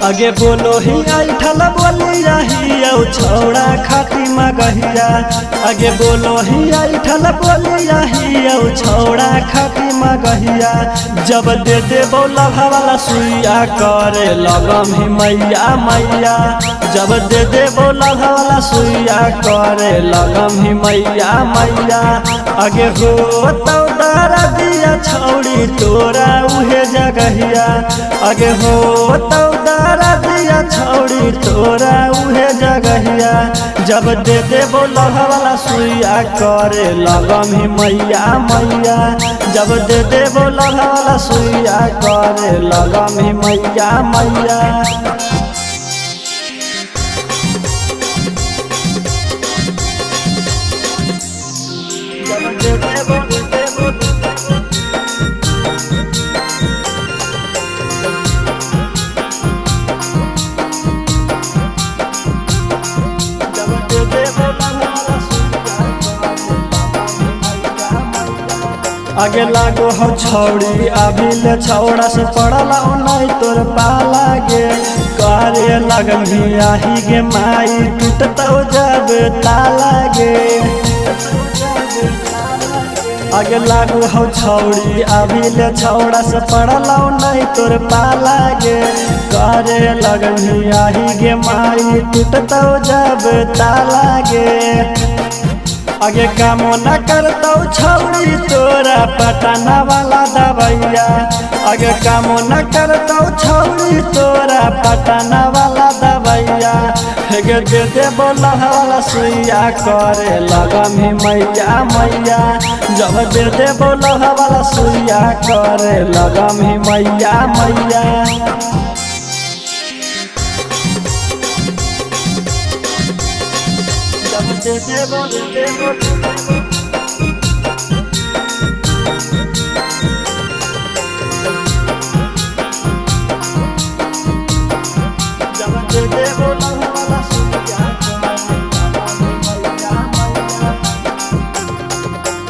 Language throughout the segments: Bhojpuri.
आगे बोलो ही ऐठल बोली रही छौड़ा खाती मगहिया। आगे बोलो ही ऐठल बोली रही छौड़ा खाती मगहिया। जब दे दे बोला वाला सुइया करे लगम ही मैया मैया। जब दे दे बोला वाला सुइया करे लगम ही मैया मैया। आगे हो तो दारा दिया छौड़ी तोरा उहे जगहिया। आगे हो तो दारा दिया छौड़ी तोरा उहे जगहिया। जब दे दे बोला वाला सुइया करे लगम ही मैया मैया। जब दे दे बोला वाला सुइया करे लगम ही मैया मैया। आगे लागो हो छौड़ी अभी ले छौड़ा से पड़ला नहीं तोर पाला गे। करे लगनी आही गे माई टूटतो जब ताला गे। आगे लागो हो छौड़ी अभी ले छौड़ा से पड़ला नहीं तोर पाला गे। करे लगनी आही गे माई टूटतो जब ताला गे। आगे कामो न करतो छौड़ी तोरा पटना वाला दवैया। आगे कामो न करतो छौड़ी तोरा पटना वाला दवैया। हेगे दे दे बोला वाला सुइया करे लगम ही मैया मैया। जब दे दे बोला वाला सुइया करे लगम ही मैया मैया।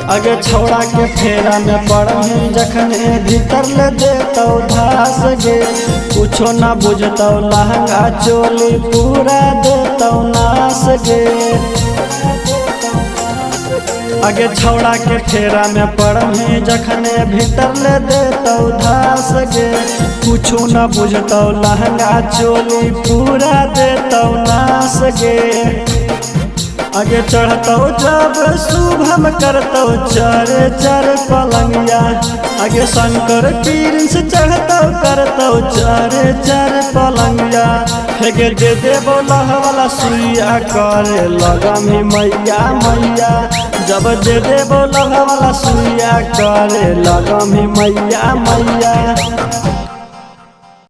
आगे छौड़ा के फेरा में पड़े जखन भीतर ले देतो धास गे। कुछो ना बुझतो लहंगा चोली पूरा देतो नास गे। आगे छौड़ा के फेरा में पड़े जखन भीतर ले देतो धास गे। कुछो ना बुझतो लहंगा चोली पूरा देतो नास गे। आगे चढ़तो जब शुभम करतो चर चर पलंगिया। आगे शंकर पीर से चढ़तो करतो चर चर पलंगिया। हेगे दे दे बोला वाला सुइया करे लगम ही मैया मैया। जब दे दे बोला वाला सुइया करे लगम ही मैया मैया।